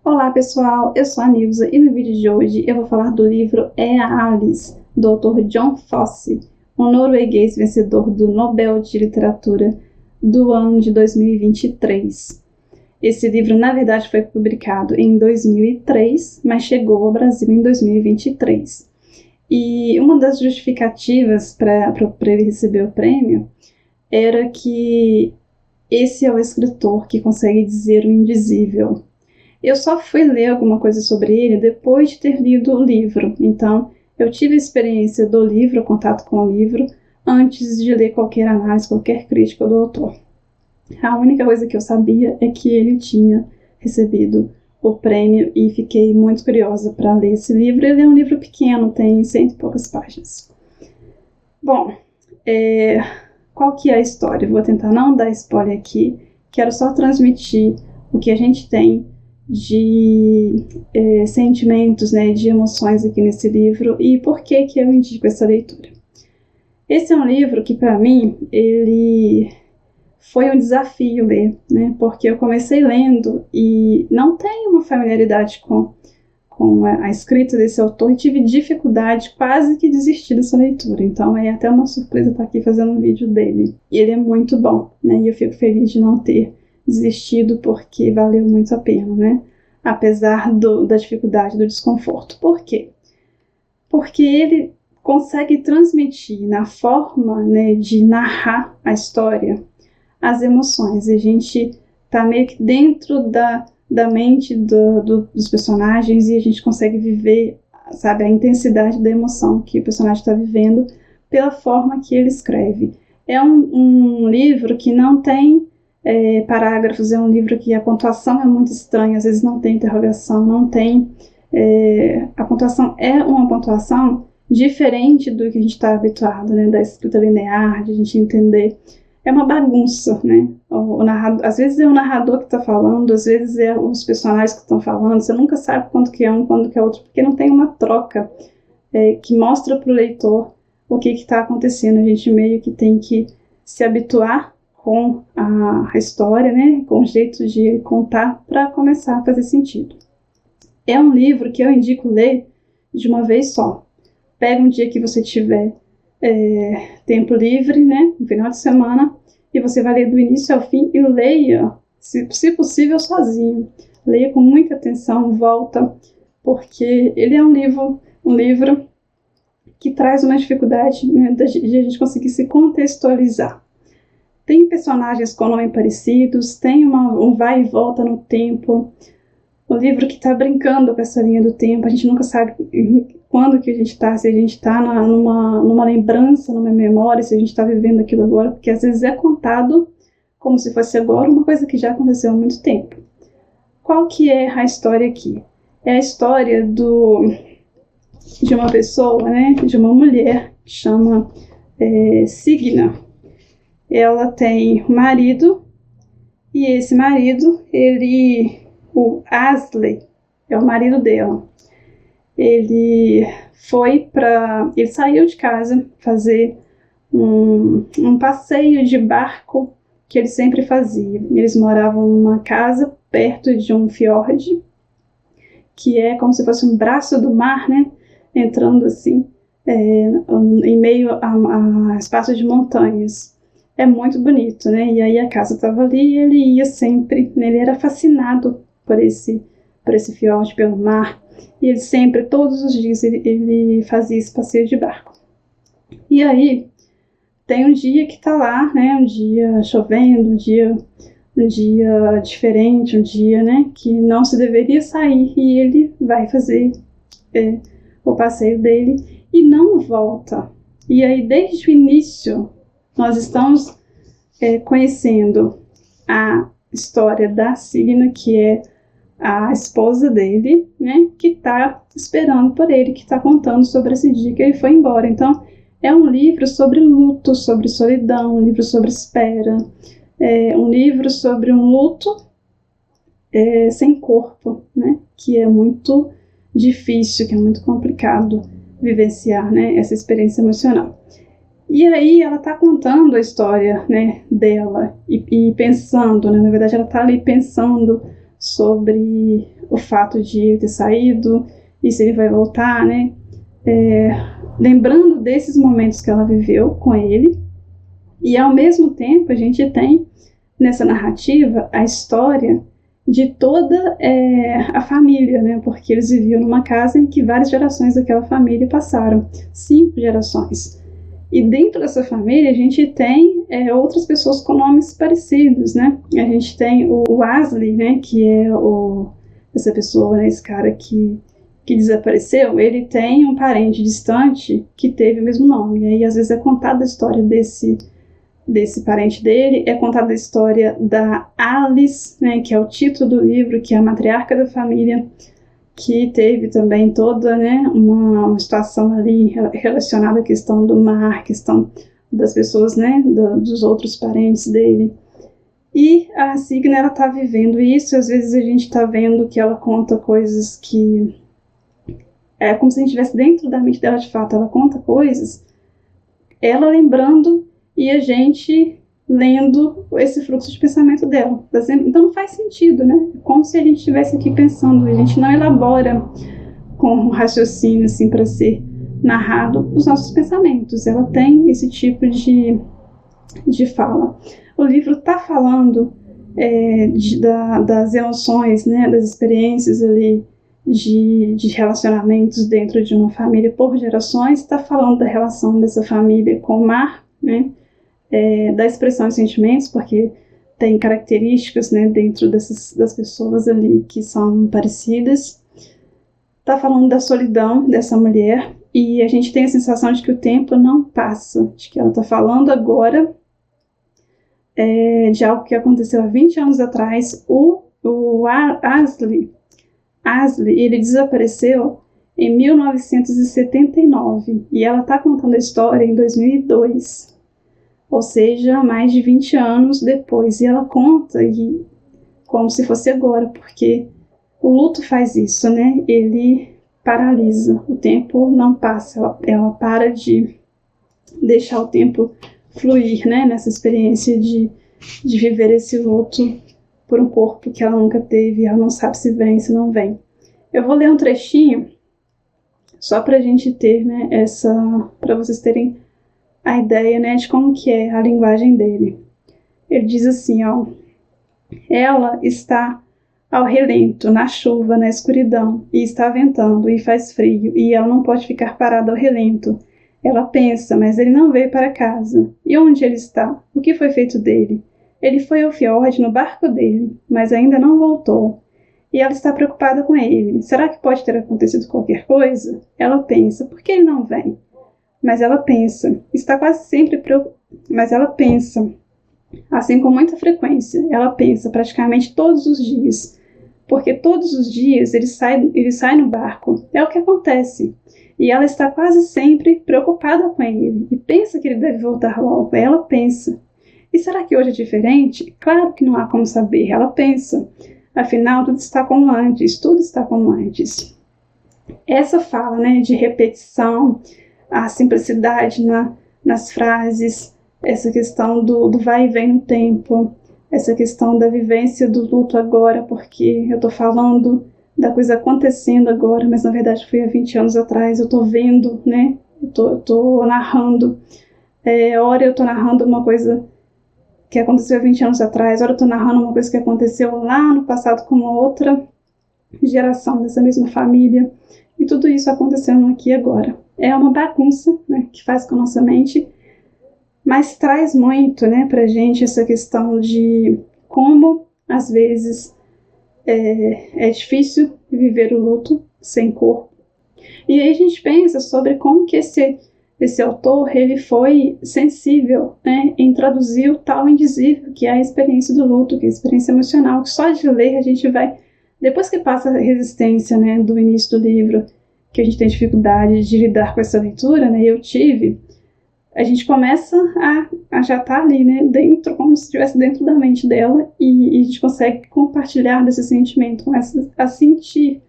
Olá pessoal, eu sou a Nilza e no vídeo de hoje eu vou falar do livro É a Alice, do autor John Fosse, um norueguês vencedor do Nobel de Literatura do ano de 2023. Esse livro, na verdade, foi publicado em 2003, mas chegou ao Brasil em 2023. E uma das justificativas para ele receber o prêmio era que esse é o escritor que consegue dizer o indizível. Eu só fui ler alguma coisa sobre ele depois de ter lido o livro, então eu tive a experiência do livro, contato com o livro, antes de ler qualquer análise, qualquer crítica do autor. A única coisa que eu sabia é que ele tinha recebido o prêmio e fiquei muito curiosa para ler esse livro. Ele é um livro pequeno, tem 100 e poucas páginas. Bom, qual que é a história? Vou tentar não dar spoiler aqui, quero só transmitir o que a gente tem de sentimentos, né, de emoções aqui nesse livro e por que eu indico essa leitura. Esse é um livro que, para mim, ele foi um desafio ler, né, porque eu comecei lendo e não tenho uma familiaridade com a escrita desse autor e tive dificuldade, quase que desistir dessa leitura. Então é até uma surpresa estar aqui fazendo um vídeo dele. E ele é muito bom, né, e eu fico feliz de não ter desistido porque valeu muito a pena, né? Apesar da dificuldade, do desconforto. Por quê? Porque ele consegue transmitir na forma, né, de narrar a história as emoções. A gente tá meio que dentro da mente dos personagens e a gente consegue viver, sabe, a intensidade da emoção que o personagem está vivendo pela forma que ele escreve. É um livro que não tem parágrafos, é um livro que a pontuação é muito estranha, às vezes não tem interrogação, não tem... a pontuação é uma pontuação diferente do que a gente está habituado, né, da escrita linear, de a gente entender. É uma bagunça, né? O narrador, às vezes é o narrador que está falando, às vezes é os personagens que estão falando, você nunca sabe quando que é um, quando que é outro, porque não tem uma troca que mostra para o leitor o que está acontecendo. A gente meio que tem que se habituar com a história, né, com o jeito de contar para começar a fazer sentido. É um livro que eu indico ler de uma vez só. Pega um dia que você tiver tempo livre, né, no final de semana, e você vai ler do início ao fim e leia, se possível, sozinho. Leia com muita atenção, volta, porque ele é um livro que traz uma dificuldade, né, de a gente conseguir se contextualizar. Tem personagens com nomes parecidos, tem um vai e volta no tempo. O livro que está brincando com essa linha do tempo, a gente nunca sabe quando que a gente está, se a gente está numa lembrança, numa memória, se a gente está vivendo aquilo agora, porque às vezes é contado como se fosse agora uma coisa que já aconteceu há muito tempo. Qual que é a história aqui? É a história de uma pessoa, né, de uma mulher que chama Signa. Ela tem um marido, e esse marido, o Asley, é o marido dela. Ele saiu de casa fazer um passeio de barco que ele sempre fazia. Eles moravam numa casa perto de um fiord, que é como se fosse um braço do mar, né? Entrando assim, em meio a espaço de montanhas. É muito bonito, né? E aí a casa estava ali e ele ia sempre, né? Ele era fascinado por esse fiord, pelo mar. E ele sempre, todos os dias, ele fazia esse passeio de barco. E aí, tem um dia que tá lá, né? Um dia chovendo, um dia diferente, um dia, né? Que não se deveria sair. E ele vai fazer o passeio dele e não volta. E aí, desde o início, nós estamos conhecendo a história da Signa, que é a esposa dele, né, que está esperando por ele, que está contando sobre esse dia que ele foi embora. Então, é um livro sobre luto, sobre solidão, um livro sobre espera, um livro sobre um luto sem corpo, né, que é muito difícil, que é muito complicado vivenciar, né, essa experiência emocional. E aí ela está contando a história, né, dela e pensando, né, na verdade ela está ali pensando sobre o fato de ele ter saído e se ele vai voltar, né? Lembrando desses momentos que ela viveu com ele. E ao mesmo tempo a gente tem nessa narrativa a história de toda a família, né? Porque eles viviam numa casa em que várias gerações daquela família passaram, 5 gerações. E dentro dessa família a gente tem outras pessoas com nomes parecidos, né? A gente tem o Asley, né? Que é essa pessoa, né? Esse cara que desapareceu. Ele tem um parente distante que teve o mesmo nome. E aí às vezes é contada a história desse parente dele, é contada a história da Alice, né, que é o título do livro, que é a matriarca da família, que teve também toda, né, uma situação ali relacionada à questão do mar, questão das pessoas, né, dos outros parentes dele. E a Signa, ela tá vivendo isso, às vezes a gente tá vendo que ela conta coisas que é como se a gente estivesse dentro da mente dela de fato, ela conta coisas, ela lembrando e a gente lendo esse fluxo de pensamento dela. Então não faz sentido, né? É como se a gente estivesse aqui pensando, a gente não elabora com um raciocínio assim para ser narrado os nossos pensamentos. Ela tem esse tipo de fala. O livro está falando das emoções, né? Das experiências ali de relacionamentos dentro de uma família por gerações, está falando da relação dessa família com o mar, né? Da expressão de sentimentos, porque tem características, né, dentro das pessoas ali que são parecidas. Está falando da solidão dessa mulher e a gente tem a sensação de que o tempo não passa, de que ela está falando agora de algo que aconteceu há 20 anos atrás. O Asley, ele desapareceu em 1979 e ela está contando a história em 2002. Ou seja, mais de 20 anos depois. E ela conta como se fosse agora, porque o luto faz isso, né? Ele paralisa, o tempo não passa, ela para de deixar o tempo fluir, né? Nessa experiência de viver esse luto por um corpo que ela nunca teve, ela não sabe se vem, se não vem. Eu vou ler um trechinho, só para a gente ter, né, para vocês terem a ideia, né, de como que é a linguagem dele. Ele diz assim, ó: ela está ao relento, na chuva, na escuridão, e está ventando, e faz frio, e ela não pode ficar parada ao relento. Ela pensa, mas ele não veio para casa. E onde ele está? O que foi feito dele? Ele foi ao fiord no barco dele, mas ainda não voltou. E ela está preocupada com ele. Será que pode ter acontecido qualquer coisa? Ela pensa, por que ele não vem? Mas ela pensa, está quase sempre preocupada. Mas ela pensa, assim com muita frequência, ela pensa praticamente todos os dias, porque todos os dias ele sai no barco, é o que acontece. E ela está quase sempre preocupada com ele, e pensa que ele deve voltar logo, ela pensa. E será que hoje é diferente? Claro que não há como saber, ela pensa. Afinal, tudo está como antes, tudo está como antes. Essa fala, né, de repetição, a simplicidade nas frases, essa questão do vai e vem no tempo, essa questão da vivência do luto agora, porque eu estou falando da coisa acontecendo agora, mas na verdade foi há 20 anos atrás, eu estou vendo, né? Eu estou narrando. Ora eu estou narrando uma coisa que aconteceu há 20 anos atrás, ora eu estou narrando uma coisa que aconteceu lá no passado com uma outra geração dessa mesma família, e tudo isso acontecendo aqui agora. É uma bagunça, né, que faz com a nossa mente, mas traz muito, né, pra gente essa questão de como, às vezes, é difícil viver o luto sem corpo. E aí a gente pensa sobre como que esse autor, ele foi sensível, né, em traduzir o tal indizível, que é a experiência do luto, que é a experiência emocional, que só de ler a gente vai, depois que passa a resistência, né, do início do livro, que a gente tem dificuldade de lidar com essa leitura, né, eu tive, a gente começa a já estar ali, né, dentro, como se estivesse dentro da mente dela, e a gente consegue compartilhar desse sentimento, começa a sentir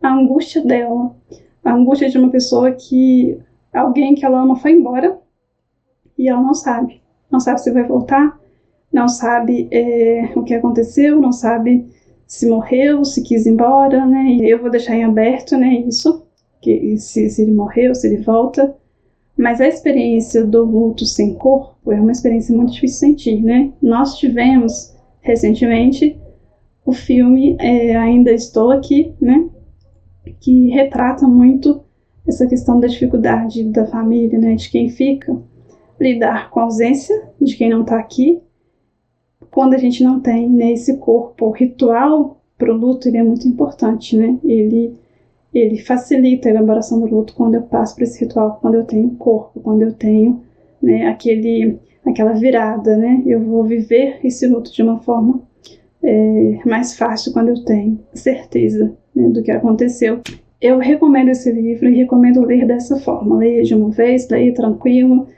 a angústia dela, a angústia de uma pessoa que alguém que ela ama foi embora e ela não sabe se vai voltar, não sabe o que aconteceu, não sabe se morreu, se quis ir embora, né? E eu vou deixar em aberto, né, isso, que se ele morreu, se ele volta. Mas a experiência do luto sem corpo é uma experiência muito difícil de sentir, né? Nós tivemos, recentemente, o filme Ainda Estou Aqui, né? Que retrata muito essa questão da dificuldade da família, né? De quem fica, lidar com a ausência de quem não está aqui, quando a gente não tem, né, esse corpo. O ritual para o luto, ele é muito importante, né? Ele facilita a elaboração do luto quando eu passo por esse ritual, quando eu tenho corpo, quando eu tenho, né, aquela virada, né? Eu vou viver esse luto de uma forma mais fácil quando eu tenho certeza, né, do que aconteceu. Eu recomendo esse livro e recomendo ler dessa forma. Leia de uma vez, leia tranquilo,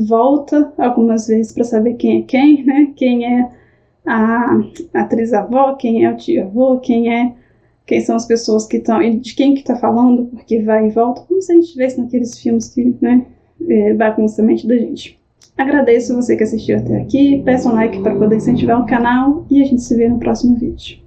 volta algumas vezes para saber quem é quem, né? Quem é a atriz-avó, quem é o tio-avô, quem são as pessoas que estão, e de quem que está falando, porque vai e volta, como se a gente tivesse naqueles filmes que, né, bagunça a mente da gente. Agradeço você que assistiu até aqui, peça um like para poder incentivar o canal e a gente se vê no próximo vídeo.